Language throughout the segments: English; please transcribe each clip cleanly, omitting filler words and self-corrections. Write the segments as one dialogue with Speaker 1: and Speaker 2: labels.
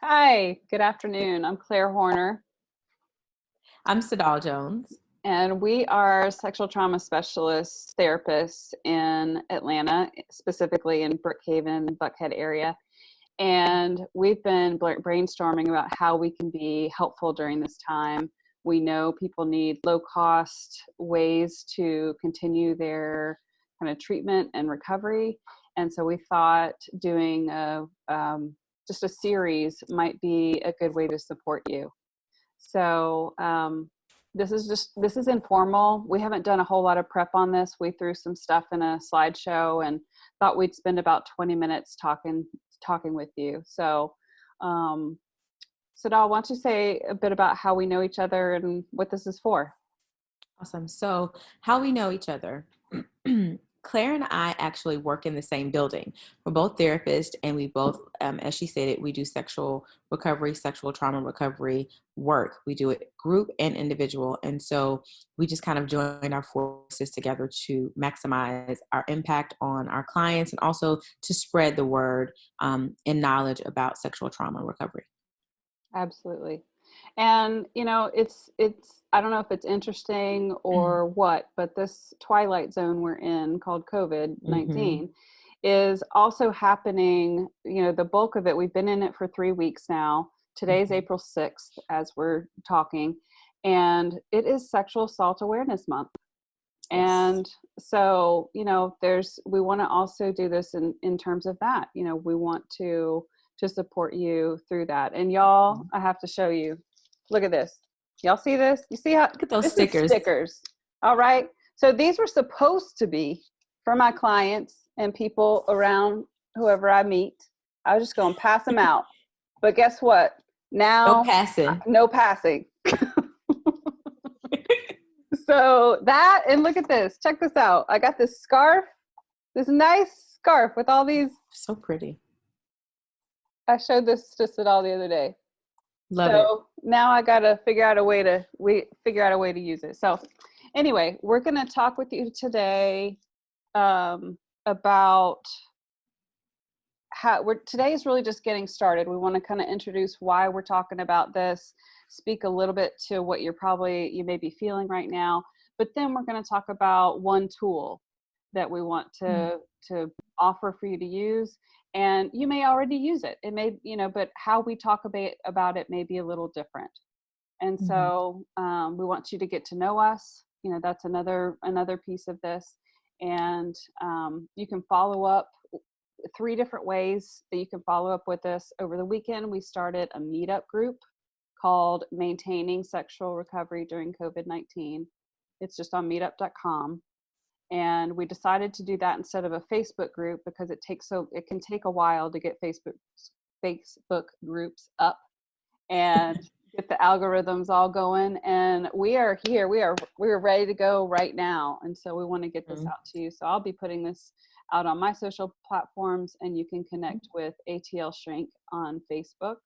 Speaker 1: Hi, good afternoon. I'm Claire Horner,
Speaker 2: I'm SaDohl Jones.
Speaker 1: and we are sexual trauma specialists, therapists in Atlanta, specifically in Brookhaven, Buckhead area. And we've been brainstorming about how we can be helpful during this time. We know people need low cost ways to continue their kind of treatment and recovery. And so we thought doing just a series might be a good way to support you. So this is informal. We haven't done a whole lot of prep on this. We threw some stuff in a slideshow and thought we'd spend about 20 minutes talking with you. So Sadal, why don't you say a bit about how we know each other and what this is for?
Speaker 2: Awesome. So, how we know each other. Claire and I actually work in the same building. We're both therapists, and we both, as she stated, we do sexual recovery, sexual trauma recovery work. We do it group and individual. And so we just kind of join our forces together to maximize our impact on our clients and also to spread the word and knowledge about sexual trauma recovery.
Speaker 1: Absolutely. And it's I don't know if it's interesting or what, but this twilight zone we're in called COVID-19 is also happening. The bulk of it, we've been in it for 3 weeks now. Today's April 6th as we're talking, and it is Sexual Assault Awareness Month.
Speaker 2: Yes.
Speaker 1: And so, we want to also do this in terms of that. We want to support you through that. And y'all, I have to show you. Look at this. Y'all see this? You see how?
Speaker 2: Look at those
Speaker 1: this
Speaker 2: stickers.
Speaker 1: Is stickers. All right. So these were supposed to be for my clients and people around whoever I meet. I was just going to pass them out. But guess what? Now,
Speaker 2: No passing.
Speaker 1: No passing. So that, and look at this. Check this out. I got this scarf, this nice scarf with all these.
Speaker 2: So pretty.
Speaker 1: I showed this to Sadal the other day.
Speaker 2: Love it.
Speaker 1: Now I gotta figure out a way to use it. So anyway, we're gonna talk with you today about today is really just getting started. We want to kind of introduce why we're talking about this, speak a little bit to what you may be feeling right now, but then we're going to talk about one tool that we want to offer for you to use. And you may already use it. It may, but how we talk about it may be a little different. And so we want you to get to know us. That's another piece of this. And you can follow up 3 different ways that you can follow up with us. Over the weekend, we started a meetup group called Maintaining Sexual Recovery During COVID-19. It's just on meetup.com. And we decided to do that instead of a Facebook group because it can take a while to get Facebook groups up and get the algorithms all going. And we are here. We're ready to go right now. And so we want to get this out to you. So I'll be putting this out on my social platforms, and you can connect with ATL Shrink on Facebook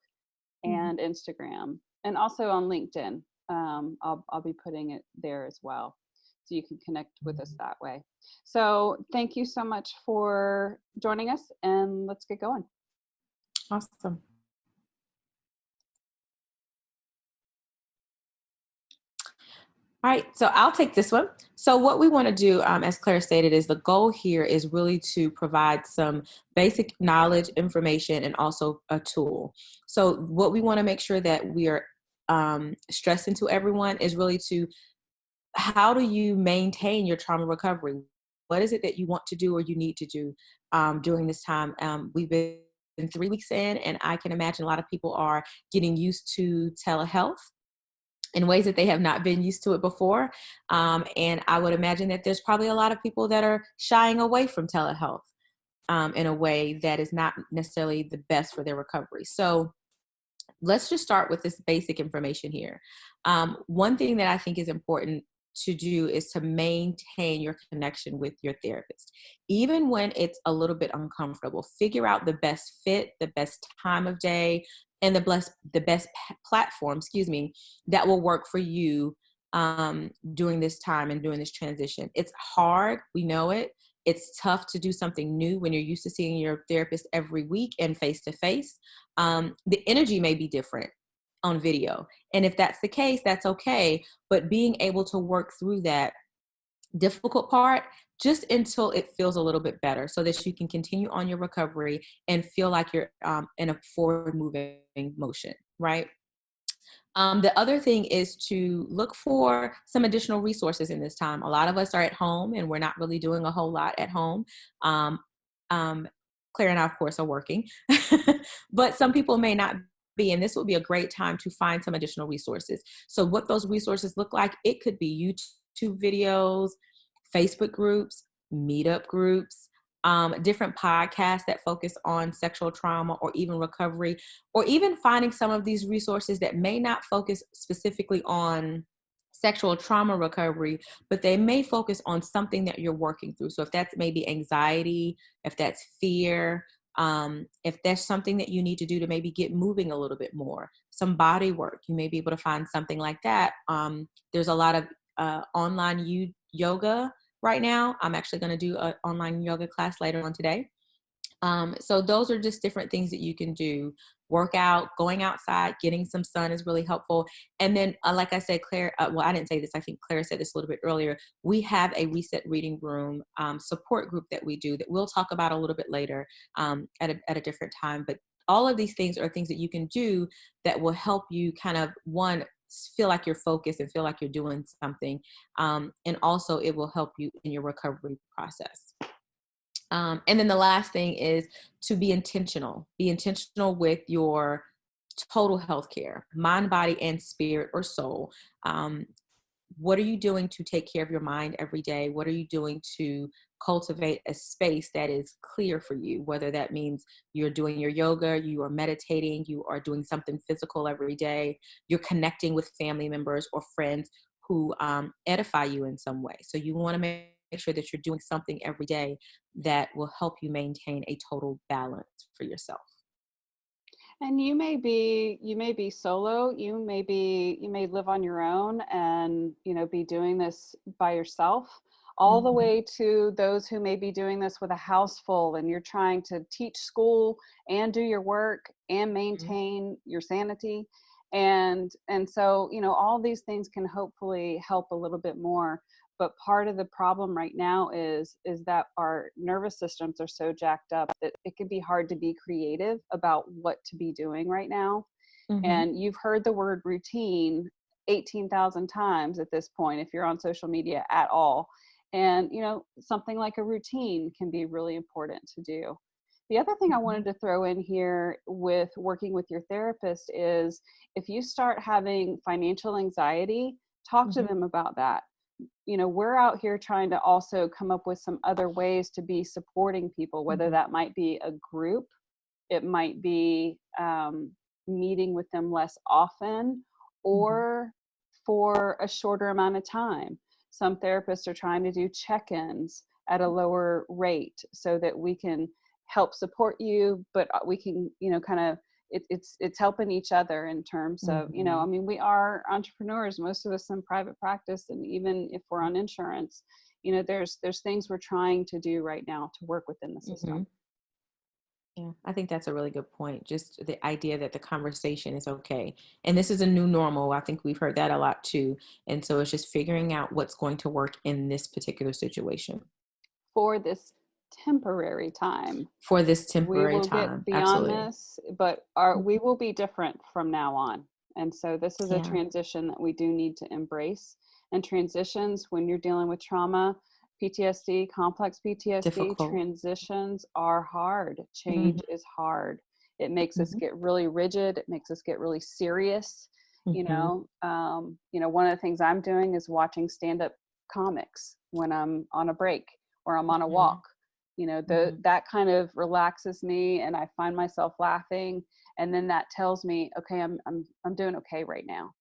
Speaker 1: and Instagram, and also on LinkedIn. I'll be putting it there as well. So you can connect with us that way. So thank you so much for joining us, and let's get going.
Speaker 2: Awesome. All right, so I'll take this one. So what we want to do, as Claire stated, is the goal here is really to provide some basic knowledge, information, and also a tool. So what we want to make sure that we are stressing to everyone is really how do you maintain your trauma recovery? What is it that you want to do or you need to do during this time? We've been 3 weeks in, and I can imagine a lot of people are getting used to telehealth in ways that they have not been used to it before. And I would imagine that there's probably a lot of people that are shying away from telehealth in a way that is not necessarily the best for their recovery. So let's just start with this basic information here. One thing that I think is important to do is to maintain your connection with your therapist. Even when it's a little bit uncomfortable, figure out the best fit, the best time of day, and the best platform, that will work for you during this time and during this transition. It's hard. We know it. It's tough to do something new when you're used to seeing your therapist every week and face to face. The energy may be different on video. And if that's the case, that's okay. But being able to work through that difficult part just until it feels a little bit better so that you can continue on your recovery and feel like you're in a forward moving motion, right? The other thing is to look for some additional resources in this time. A lot of us are at home and we're not really doing a whole lot at home. Um, Claire and I, of course, are working, but some people may not be, and this would be a great time to find some additional resources. So what those resources look like, it could be YouTube videos, Facebook groups, meetup groups, different podcasts that focus on sexual trauma or even recovery, or even finding some of these resources that may not focus specifically on sexual trauma recovery, but they may focus on something that you're working through. So if that's maybe anxiety, if that's fear, if there's something that you need to do to maybe get moving a little bit more, some body work, you may be able to find something like that. There's a lot of online yoga right now. I'm actually going to do an online yoga class later on today. So those are just different things that you can do. Work out, going outside, getting some sun is really helpful. And then, like I said, Claire, well, I didn't say this. I think Claire said this a little bit earlier. We have a Reset Reading Room support group that we do that we'll talk about a little bit later at a different time. But all of these things are things that you can do that will help you kind of, one, feel like you're focused and feel like you're doing something. And also it will help you in your recovery process. And then the last thing is to be intentional. Be intentional with your total health care, mind, body, and spirit or soul. What are you doing to take care of your mind every day? What are you doing to cultivate a space that is clear for you? Whether that means you're doing your yoga, you are meditating, you are doing something physical every day, you're connecting with family members or friends who edify you in some way. So you want to make sure that you're doing something every day that will help you maintain a total balance for yourself.
Speaker 1: And you may be solo, you may live on your own and, be doing this by yourself, all the way to those who may be doing this with a house full and you're trying to teach school and do your work and maintain your sanity. And so, all these things can hopefully help a little bit more. But part of the problem right now is that our nervous systems are so jacked up that it can be hard to be creative about what to be doing right now. And you've heard the word routine 18,000 times at this point, if you're on social media at all. And, something like a routine can be really important to do. The other thing I wanted to throw in here with working with your therapist is if you start having financial anxiety, talk to them about that. We're out here trying to also come up with some other ways to be supporting people, whether that might be a group, it might be meeting with them less often, or for a shorter amount of time. Some therapists are trying to do check-ins at a lower rate so that we can help support you, but we can, kind of, it's helping each other in terms of, we are entrepreneurs, most of us in private practice, and even if we're on insurance, there's things we're trying to do right now to work within the system.
Speaker 2: Yeah, I think that's a really good point. Just the idea that the conversation is okay. And this is a new normal. I think we've heard that a lot too. And so it's just figuring out what's going to work in this particular situation.
Speaker 1: For this temporary time.
Speaker 2: For this temporary
Speaker 1: we will
Speaker 2: time.
Speaker 1: get beyond
Speaker 2: Absolutely.
Speaker 1: this, but we will be different from now on. And so this is a transition that we do need to embrace. And transitions, when you're dealing with trauma, PTSD, complex PTSD,
Speaker 2: Difficult.
Speaker 1: Transitions are hard. Change is hard. It makes us get really rigid. It makes us get really serious. One of the things I'm doing is watching stand-up comics when I'm on a break or I'm on a walk. That kind of relaxes me and I find myself laughing, and then that tells me, okay, I'm doing okay right now.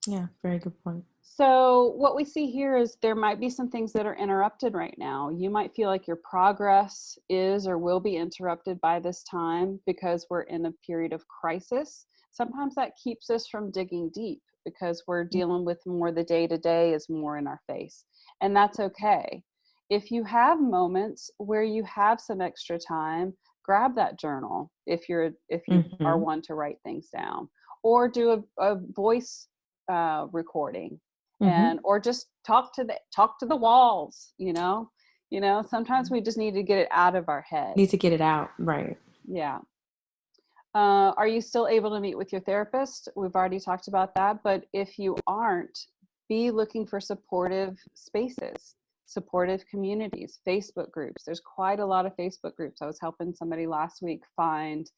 Speaker 2: Yeah, very good point.
Speaker 1: So what we see here is there might be some things that are interrupted right now. You might feel like your progress is or will be interrupted by this time because we're in a period of crisis. Sometimes that keeps us from digging deep because we're dealing with more the day-to-day is more in our face, and that's okay. if you have moments where you have some extra time, grab that journal if you are
Speaker 2: Mm-hmm.
Speaker 1: one to write things down, or do a voice recording,
Speaker 2: Mm-hmm.
Speaker 1: and or just talk to the walls. Sometimes we just need to get it out of our head.
Speaker 2: Need to get it out. Right.
Speaker 1: Yeah. Are you still able to meet with your therapist? We've already talked about that, but if you aren't, be looking for supportive spaces, supportive communities, Facebook groups. There's quite a lot of Facebook groups. I was helping somebody last week find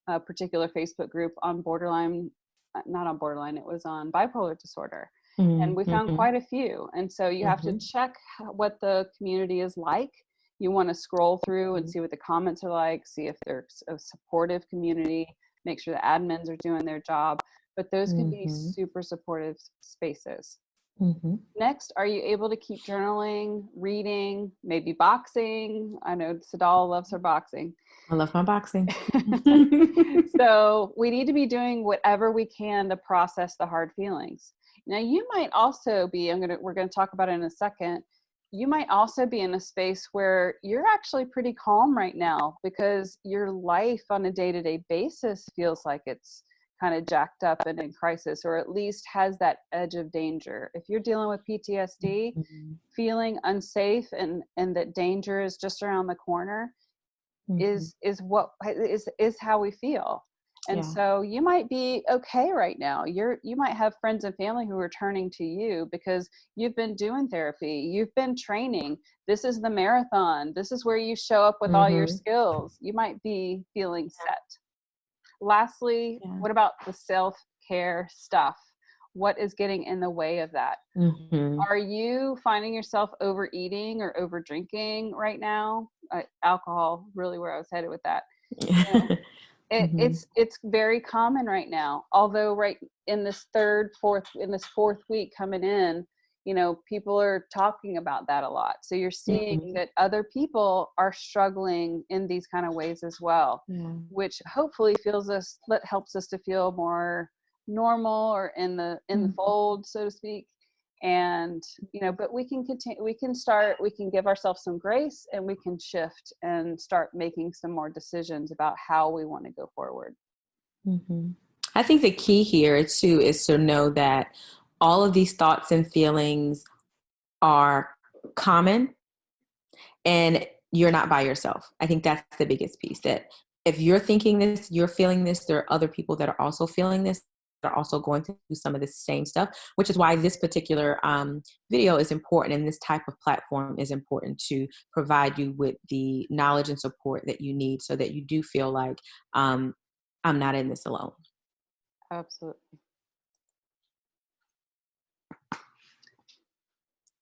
Speaker 1: a particular Facebook group on borderline, not on borderline, it was on bipolar disorder. And we found
Speaker 2: Mm-hmm.
Speaker 1: quite a few. And so you have to
Speaker 2: Mm-hmm.
Speaker 1: check what the community is like. You want to scroll through and see what the comments are like, see if there's a supportive community, make sure the admins are doing their job. But those can be
Speaker 2: Mm-hmm.
Speaker 1: super supportive spaces.
Speaker 2: Mm-hmm.
Speaker 1: Next, are you able to keep journaling, reading, maybe boxing? I know SaDohl loves her boxing.
Speaker 2: I love my boxing.
Speaker 1: So we need to be doing whatever we can to process the hard feelings. Now, you might also be, we're going to talk about it in a second. You might also be in a space where you're actually pretty calm right now because your life on a day-to-day basis feels like it's kind of jacked up and in crisis, or at least has that edge of danger. If you're dealing with PTSD,
Speaker 2: Mm-hmm.
Speaker 1: feeling unsafe and that danger is just around the corner
Speaker 2: Mm-hmm.
Speaker 1: is how we feel. And
Speaker 2: Yeah.
Speaker 1: so you might be okay right now. You might have friends and family who are turning to you because you've been doing therapy, you've been training. This is the marathon. This is where you show up with all your
Speaker 2: Mm-hmm.
Speaker 1: skills. You might be feeling set. Lastly,
Speaker 2: Yeah.
Speaker 1: what about the self-care stuff? What is getting in the way of that?
Speaker 2: Mm-hmm.
Speaker 1: Are you finding yourself overeating or over drinking right now? Alcohol, really where I was headed with that. You know,
Speaker 2: Mm-hmm.
Speaker 1: it's very common right now. Although right in this fourth week coming in, people are talking about that a lot. So you're seeing
Speaker 2: Mm-hmm.
Speaker 1: that other people are struggling in these kind of ways as well,
Speaker 2: Yeah.
Speaker 1: which hopefully helps us to feel more normal or in the fold, so to speak. And but we can continue, we can give ourselves some grace, and we can shift and start making some more decisions about how we want to go forward.
Speaker 2: Mm-hmm. I think the key here too is to know that all of these thoughts and feelings are common, and you're not by yourself. I think that's the biggest piece, that if you're thinking this, you're feeling this, there are other people that are also feeling this, that are also going through some of the same stuff, which is why this particular video is important, and this type of platform is important to provide you with the knowledge and support that you need so that you do feel like I'm not in this alone.
Speaker 1: Absolutely.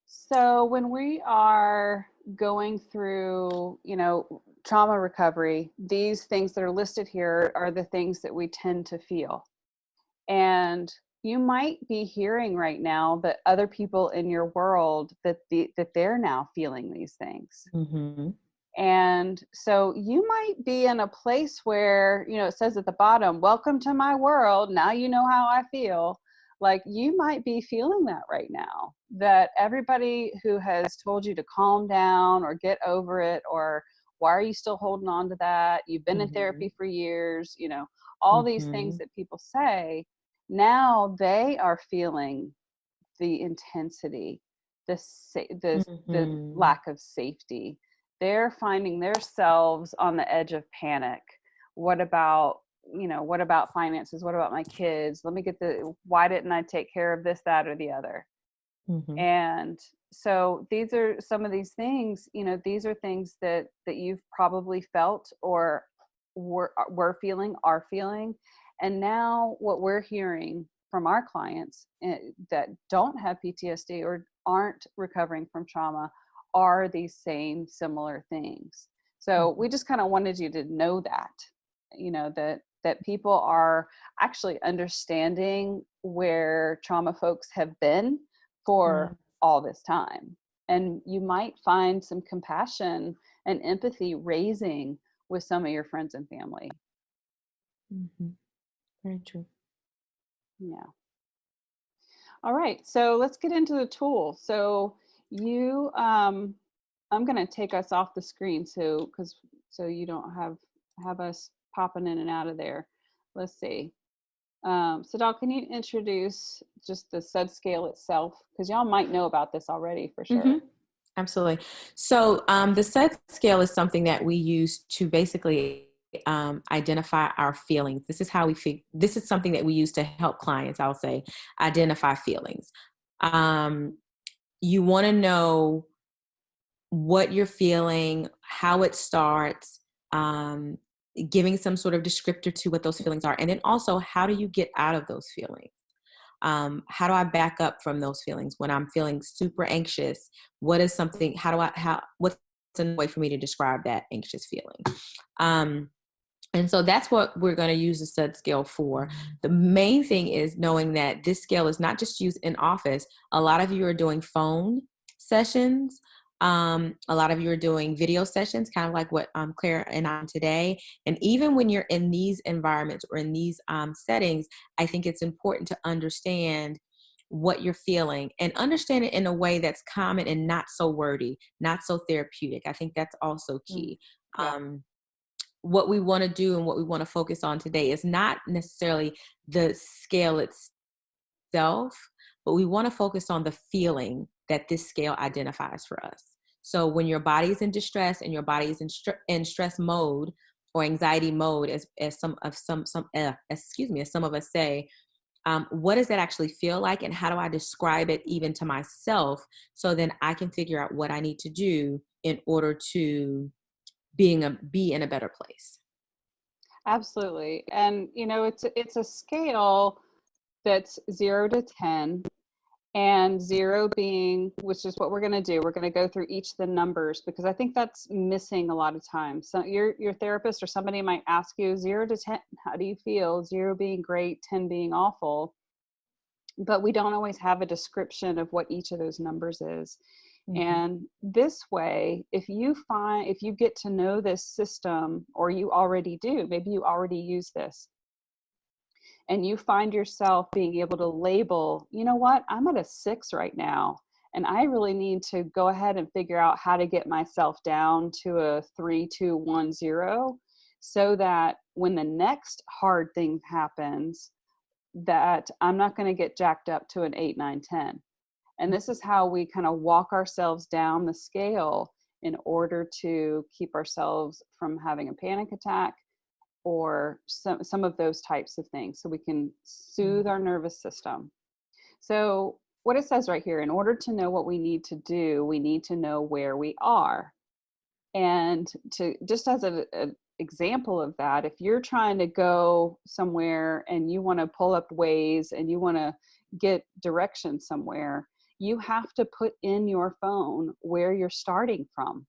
Speaker 1: So when we are going through, trauma recovery, these things that are listed here are the things that we tend to feel. And you might be hearing right now that other people in your world that they're now feeling these things.
Speaker 2: Mm-hmm.
Speaker 1: And so you might be in a place where, it says at the bottom, welcome to my world. Now you know how I feel. Like you might be feeling that right now, that everybody who has told you to calm down or get over it, or why are you still holding on to that? You've been in
Speaker 2: Mm-hmm.
Speaker 1: therapy for years, all these things
Speaker 2: Mm-hmm.
Speaker 1: that people say. Now they are feeling the intensity, the
Speaker 2: Mm-hmm.
Speaker 1: lack of safety. They're finding themselves on the edge of panic. What about, what about finances? What about my kids? Why didn't I take care of this, that, or the other?
Speaker 2: Mm-hmm.
Speaker 1: And so these are some of these things, these are things that you've probably felt or were feeling, are feeling. And now what we're hearing from our clients that don't have PTSD or aren't recovering from trauma are these same similar things. So we just kind of wanted you to know that, that people are actually understanding where trauma folks have been
Speaker 2: Yeah.
Speaker 1: for all this time. And you might find some compassion and empathy raising with some of your friends and family.
Speaker 2: Mm-hmm. Very true.
Speaker 1: Yeah. All right. So let's get into the tool. So you I'm going to take us off the screen so you don't have us popping in and out of there. Let's see. SaDohl, can you introduce just the SUD scale itself? Because y'all might know about this already for sure.
Speaker 2: Absolutely. So the SUD scale is something that we use to basically identify our feelings. This is how we feel. This is something that we use to help clients, I'll say, identify feelings. You want to know what you're feeling, how it starts, giving some sort of descriptor to what those feelings are. And then also, how do you get out of those feelings? How do I back up from those feelings when I'm feeling super anxious? What is something, what's a way for me to describe that anxious feeling? And so that's what we're going to use the SUD scale for. The main thing is knowing that this scale is not just used in office. A lot of you are doing phone sessions. A lot of you are doing video sessions, kind of like what Claire and I today. And even when you're in these environments or in these settings, I think it's important to understand what you're feeling and understand it in a way that's common and not so wordy, not so therapeutic. I think that's also key.
Speaker 1: Yeah.
Speaker 2: What we want to do and what we want to focus on today is not necessarily the scale itself, but we want to focus on the feeling that this scale identifies for us. So when your body is in distress and your body is in stress mode or anxiety mode, as some of us say, what does that actually feel like, and how do I describe it even to myself, so then I can figure out what I need to do in order to be in a better place.
Speaker 1: Absolutely. And it's a scale that's 0 to 10, and 0 being, which is what we're going to do. We're going to go through each of the numbers, because I think that's missing a lot of times. So your therapist or somebody might ask you 0 to 10, how do you feel? 0 being great, 10 being awful. But we don't always have a description of what each of those numbers is. Mm-hmm. And this way, if you get to know this system, or you already do, maybe you already use this, and you find yourself being able to label, you know what, I'm at a 6 right now, and I really need to go ahead and figure out how to get myself down to a 3, 2, 1, 0, so that when the next hard thing happens, that I'm not going to get jacked up to an 8, 9, 10. And this is how we kind of walk ourselves down the scale in order to keep ourselves from having a panic attack or some of those types of things, so we can soothe our nervous system. So what it says right here, in order to know what we need to do, we need to know where we are. And to just as an example of that, if you're trying to go somewhere and you want to pull up Waze and you want to get direction somewhere, you have to put in your phone where you're starting from.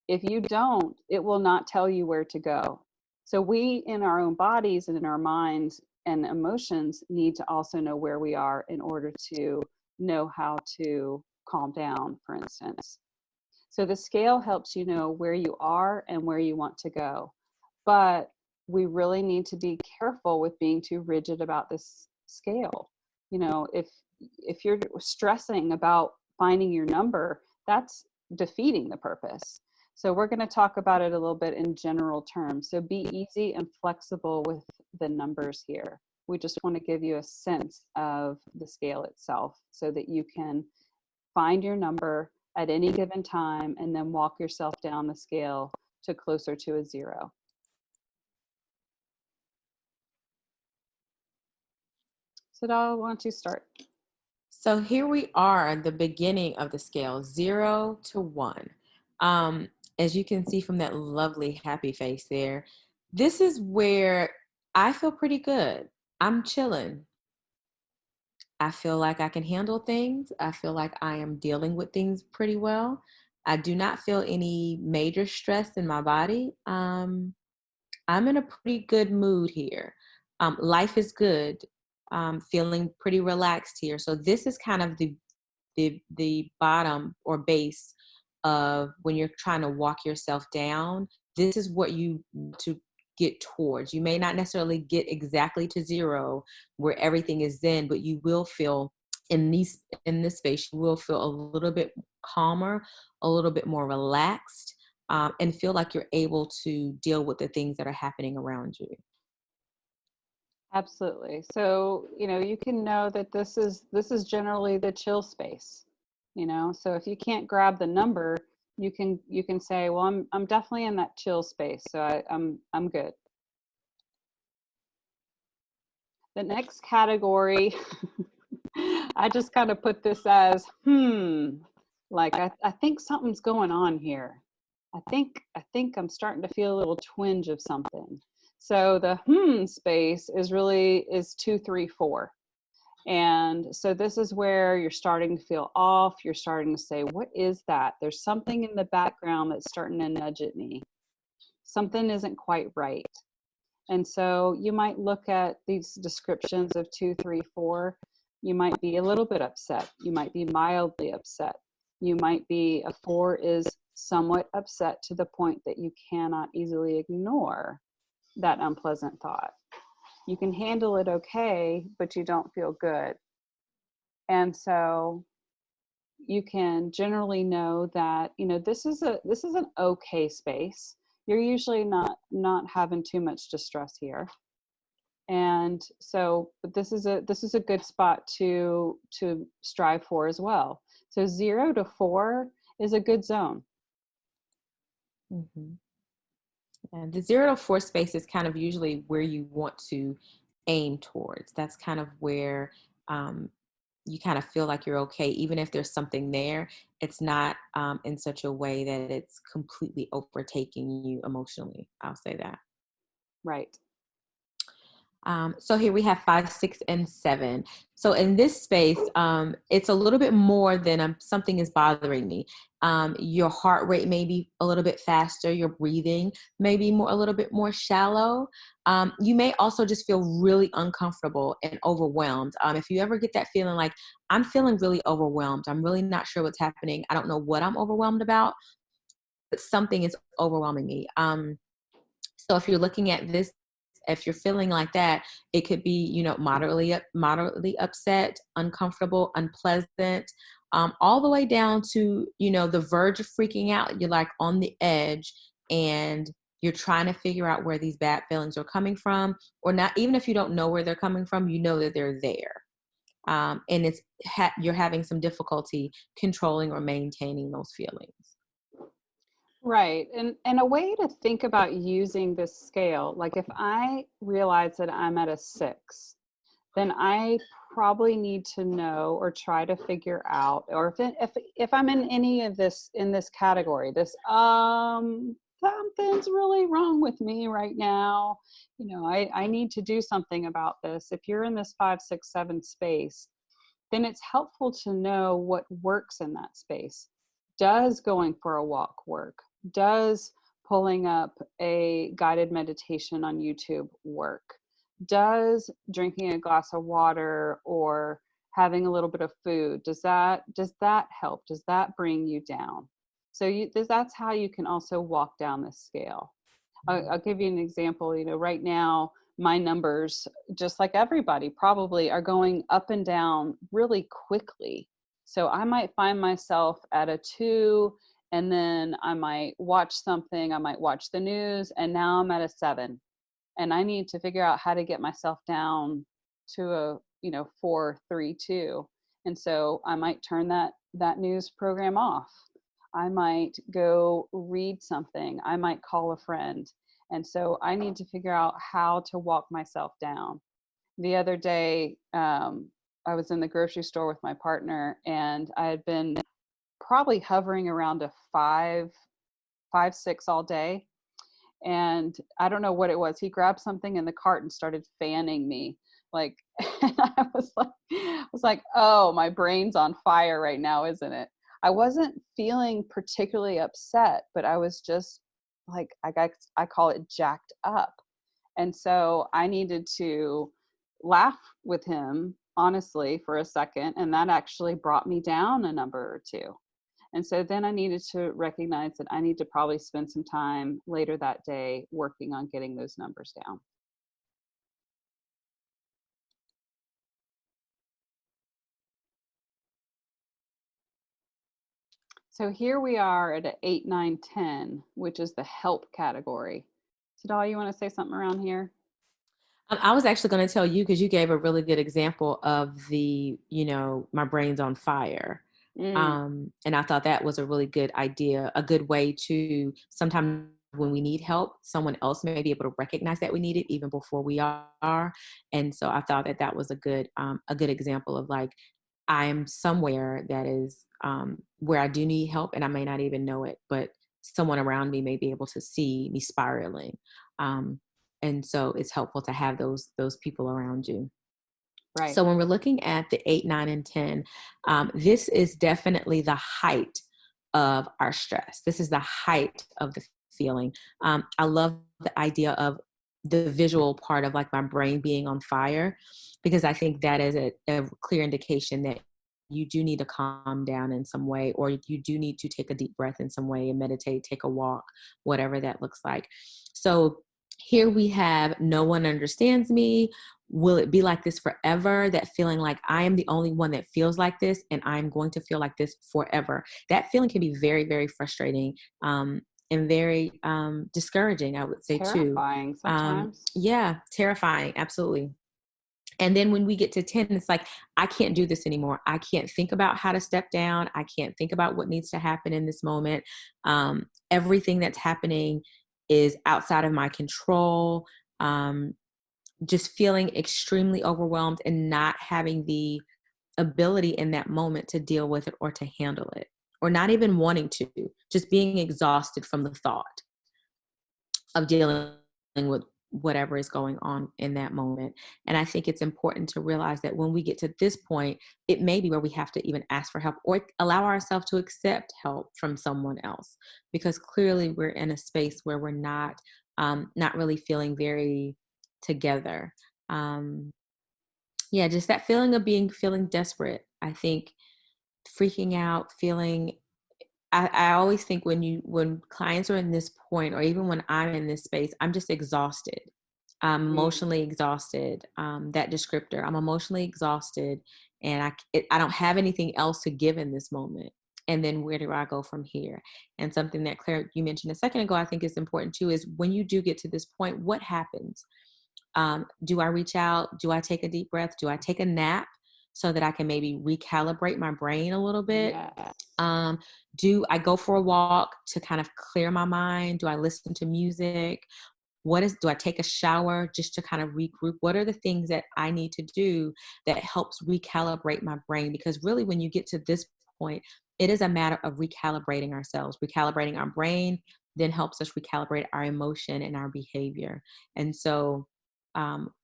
Speaker 1: If you don't, it will not tell you where to go. So we, in our own bodies and in our minds and emotions, need to also know where we are in order to know how to calm down, for instance. So the scale helps you know where you are and where you want to go. But we really need to be careful with being too rigid about this scale. If you're stressing about finding your number, that's defeating the purpose. So we're going to talk about it a little bit in general terms. So be easy and flexible with the numbers here. We just want to give you a sense of the scale itself so that you can find your number at any given time and then walk yourself down the scale to closer to a 0. SaDohl, why don't you start?
Speaker 2: So here we are at the beginning of the scale, 0 to 1. As you can see from that lovely happy face there, this is where I feel pretty good. I'm chilling. I feel like I can handle things. I feel like I am dealing with things pretty well. I do not feel any major stress in my body. I'm in a pretty good mood here. Life is good. Feeling pretty relaxed here. So this is kind of the bottom or base of when you're trying to walk yourself down. This is what you want to get towards. You may not necessarily get exactly to 0 where everything is zen, but you will feel in this space, you will feel a little bit calmer, a little bit more relaxed, and feel like you're able to deal with the things that are happening around you.
Speaker 1: Absolutely. So, you can know that this is generally the chill space. So if you can't grab the number, you can say, well, I'm definitely in that chill space. So I'm good. The next category, I just kind of put this as, like I think something's going on here. I think I'm starting to feel a little twinge of something. So the space is 2, 3, 4. And so this is where you're starting to feel off. You're starting to say, what is that? There's something in the background that's starting to nudge at me. Something isn't quite right. And so you might look at these descriptions of 2, 3, 4. You might be a little bit upset. You might be mildly upset. You might be a 4 is somewhat upset to the point that you cannot easily ignore that unpleasant thought. You can handle it okay, but you don't feel good. And so you can generally know that, this is an okay space. You're usually not having too much distress here. And so, but this is a good spot to strive for as well. So 0 to 4 is a good zone.
Speaker 2: Mm-hmm. And the 0 to 4 space is kind of usually where you want to aim towards. That's kind of where you kind of feel like you're okay, even if there's something there. It's not in such a way that it's completely overtaking you emotionally. I'll say that.
Speaker 1: Right.
Speaker 2: So here we have 5, 6, and 7. So in this space, it's a little bit more than something is bothering me. Your heart rate may be a little bit faster. Your breathing may be a little bit more shallow. You may also just feel really uncomfortable and overwhelmed. If you ever get that feeling like, I'm feeling really overwhelmed, I'm really not sure what's happening, I don't know what I'm overwhelmed about, but something is overwhelming me. So if you're looking at this, if you're feeling like that, it could be, moderately upset, uncomfortable, unpleasant, all the way down to, the verge of freaking out. You're like on the edge and you're trying to figure out where these bad feelings are coming from, or not. Even if you don't know where they're coming from, you know that they're there. And you're having some difficulty controlling or maintaining those feelings.
Speaker 1: Right. And a way to think about using this scale, like if I realize that I'm at a 6, then I probably need to know or try to figure out, or if I'm in any of this, in this category, this something's really wrong with me right now. I need to do something about this. If you're in this 5, 6, 7 space, then it's helpful to know what works in that space. Does going for a walk work? Does pulling up a guided meditation on YouTube work? Does drinking a glass of water or having a little bit of food, does that help? Does that bring you down? So that's how you can also walk down this scale. I'll give you an example. Right now, my numbers, just like everybody probably, are going up and down really quickly. So I might find myself at a 2, and then I might watch something, I might watch the news, and now I'm at a 7. And I need to figure out how to get myself down to a 4, 3, 2. And so I might turn that news program off. I might go read something. I might call a friend. And so I need to figure out how to walk myself down. The other day, I was in the grocery store with my partner, and I had been probably hovering around a 5, 6 all day. And I don't know what it was. He grabbed something in the cart and started fanning me. Like, and I was like, oh, my brain's on fire right now, isn't it? I wasn't feeling particularly upset, but I was just like, I call it jacked up. And so I needed to laugh with him, honestly, for a second. And that actually brought me down a number or 2. And so then I needed to recognize that I need to probably spend some time later that day working on getting those numbers down. So here we are at an 8, 9, 10, which is the help category. SaDohl, you want to say something around here?
Speaker 2: I was actually going to tell you because you gave a really good example of my brain's on fire.
Speaker 1: Mm,
Speaker 2: And I thought that was a really good idea, a good way to sometimes when we need help, someone else may be able to recognize that we need it even before we are. And so I thought that was a good example of like, I'm somewhere that is where I do need help and I may not even know it, but someone around me may be able to see me spiraling. Um, and so it's helpful to have those people around you.
Speaker 1: right.
Speaker 2: So when we're looking at the 8, 9, and 10, this is definitely the height of our stress. This is the height of the feeling. I love the idea of the visual part of like my brain being on fire, because I think that is a clear indication that you do need to calm down in some way, or you do need to take a deep breath in some way and meditate, take a walk, whatever that looks like. So here we have no one understands me. Will it be like this forever? That feeling like I am the only one that feels like this and I'm going to feel like this forever. That feeling can be very, very frustrating and very discouraging, I would say too.
Speaker 1: Terrifying sometimes.
Speaker 2: Yeah, terrifying. Absolutely. And then when we get to 10, it's like, I can't do this anymore. I can't think about how to step down. I can't think about what needs to happen in this moment. Everything that's happening is outside of my control. Just feeling extremely overwhelmed and not having the ability in that moment to deal with it or to handle it, or not even wanting to, just being exhausted from the thought of dealing with whatever is going on in that moment. And I think it's important to realize that when we get to this point, it may be where we have to even ask for help or allow ourselves to accept help from someone else, because clearly we're in a space where we're not really feeling very together. Um, yeah, just that feeling of feeling desperate. I think freaking out, feeling I always think when clients are in this point, or even when I'm in this space, I'm just exhausted. I'm
Speaker 1: Mm,
Speaker 2: emotionally exhausted. That descriptor, I'm emotionally exhausted, and I don't have anything else to give in this moment. And then where do I go from here? And something that Claire, you mentioned a second ago, I think is important too, is when you do get to this point, what happens? Do I reach out? Do I take a deep breath? Do I take a nap so that I can maybe recalibrate my brain a little bit?
Speaker 1: yes.
Speaker 2: Um, do I go for a walk to kind of clear my mind? Do I listen to music? Do I take a shower just to kind of regroup? What are the things that I need to do that helps recalibrate my brain? Because really, when you get to this point, it is a matter of recalibrating ourselves. Recalibrating our brain then helps us recalibrate our emotion and our behavior. And so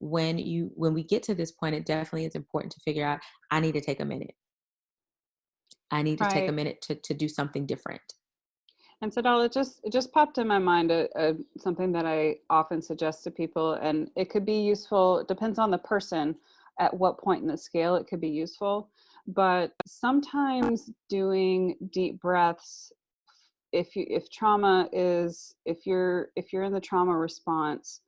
Speaker 2: when we get to this point, it definitely is important to figure out, I need to take a minute. I need to take a
Speaker 1: Right.
Speaker 2: minute to do something different.
Speaker 1: And SaDohl, it just popped in my mind something that I often suggest to people, and it could be useful. It depends on the person at what point in the scale it could be useful. But sometimes doing deep breaths, if trauma is if you're in the trauma response,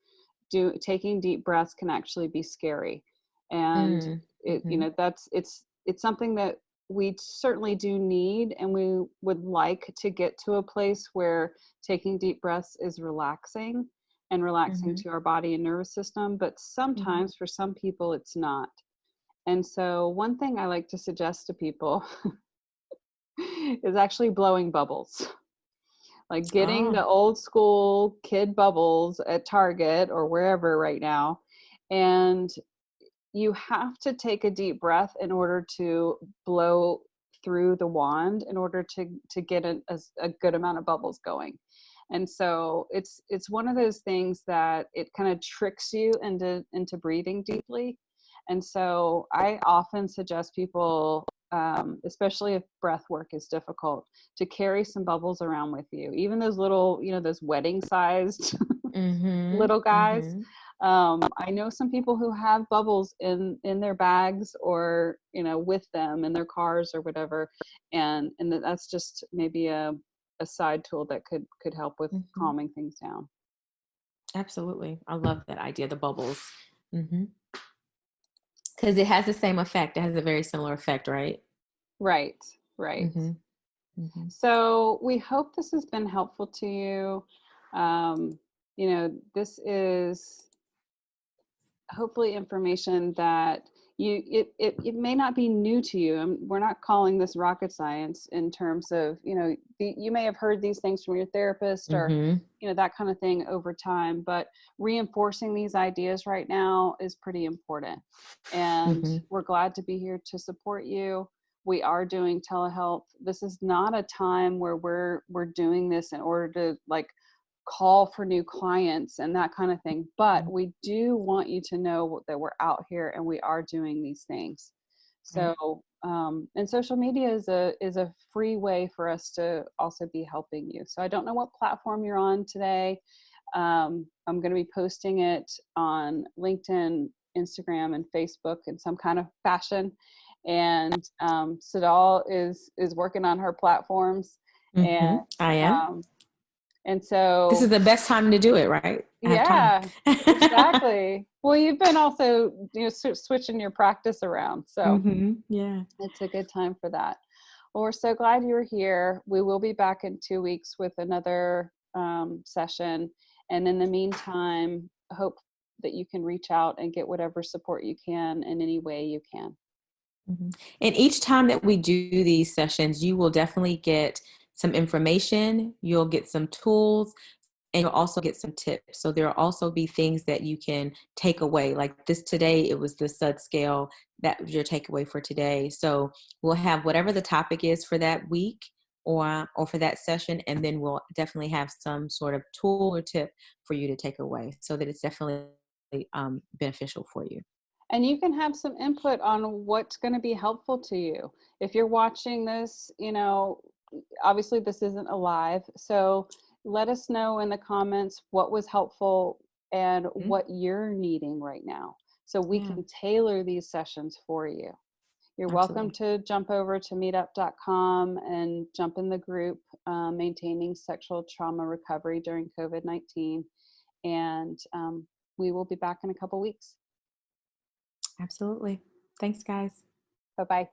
Speaker 1: taking deep breaths can actually be scary, and
Speaker 2: Mm,
Speaker 1: it
Speaker 2: mm-hmm,
Speaker 1: that's it's something that we certainly do need, and we would like to get to a place where taking deep breaths is relaxing and relaxing
Speaker 2: mm-hmm,
Speaker 1: to our body and nervous system, but
Speaker 2: mm-hmm.
Speaker 1: sometimes for some people it's not. And so one thing I like to suggest to people is actually blowing bubbles, like getting
Speaker 2: Oh,
Speaker 1: the old school kid bubbles at Target or wherever right now. And you have to take a deep breath in order to blow through the wand in order to get a good amount of bubbles going. And so it's one of those things that it kind of tricks you into breathing deeply. And so I often suggest people, especially if breath work is difficult, to carry some bubbles around with you, even those little, those wedding sized
Speaker 2: mm-hmm,
Speaker 1: little guys.
Speaker 2: mm-hmm.
Speaker 1: I know some people who have bubbles in their bags, or with them in their cars or whatever, and that's just maybe a side tool that could help with
Speaker 2: Mm-hmm.
Speaker 1: calming things down.
Speaker 2: Absolutely. I love that idea, the bubbles. Mm-hmm. Because it has the same effect. It has a very similar effect, right?
Speaker 1: Right, right.
Speaker 2: Mm-hmm. Mm-hmm.
Speaker 1: So we hope this has been helpful to you. This is hopefully information that it may not be new to you. And we're not calling this rocket science in terms of, you may have heard these things from your therapist or,
Speaker 2: Mm-hmm.
Speaker 1: that kind of thing over time, but reinforcing these ideas right now is pretty important. And
Speaker 2: Mm-hmm.
Speaker 1: we're glad to be here to support you. We are doing telehealth. This is not a time where we're doing this in order to call for new clients and that kind of thing. But we do want you to know that we're out here and we are doing these things.
Speaker 2: Right.
Speaker 1: So, and social media is a free way for us to also be helping you. So I don't know what platform you're on today. I'm going to be posting it on LinkedIn, Instagram, and Facebook in some kind of fashion. And SaDohl is working on her platforms,
Speaker 2: Mm-hmm.
Speaker 1: and
Speaker 2: I am.
Speaker 1: um, and
Speaker 2: This is
Speaker 1: so,
Speaker 2: the best time to do it, right? I have time.
Speaker 1: yeah, exactly. Well, you've been also, switching your practice around. So
Speaker 2: Mm-hmm. Yeah.
Speaker 1: it's a good time for that. Well, we're so glad you were here. We will be back in 2 weeks with another session. And in the meantime, I hope that you can reach out and get whatever support you can in any way you can.
Speaker 2: Mm-hmm. And each time that we do these sessions, you will definitely get some information, you'll get some tools, and you'll also get some tips. So there will also be things that you can take away. Like this today, it was the SUD scale. That was your takeaway for today. So we'll have whatever the topic is for that week or for that session, and then we'll definitely have some sort of tool or tip for you to take away so that it's definitely beneficial for you.
Speaker 1: And you can have some input on what's going to be helpful to you. If you're watching this, obviously this isn't alive. So let us know in the comments what was helpful and
Speaker 2: Mm-hmm.
Speaker 1: what you're needing right now, so we
Speaker 2: Yeah,
Speaker 1: can tailor these sessions for you. You're welcome
Speaker 2: absolutely.
Speaker 1: to jump over to meetup.com and jump in the group, Maintaining Sexual Trauma Recovery During COVID-19. And we will be back in a couple weeks.
Speaker 2: Absolutely. Thanks, guys.
Speaker 1: Bye-bye.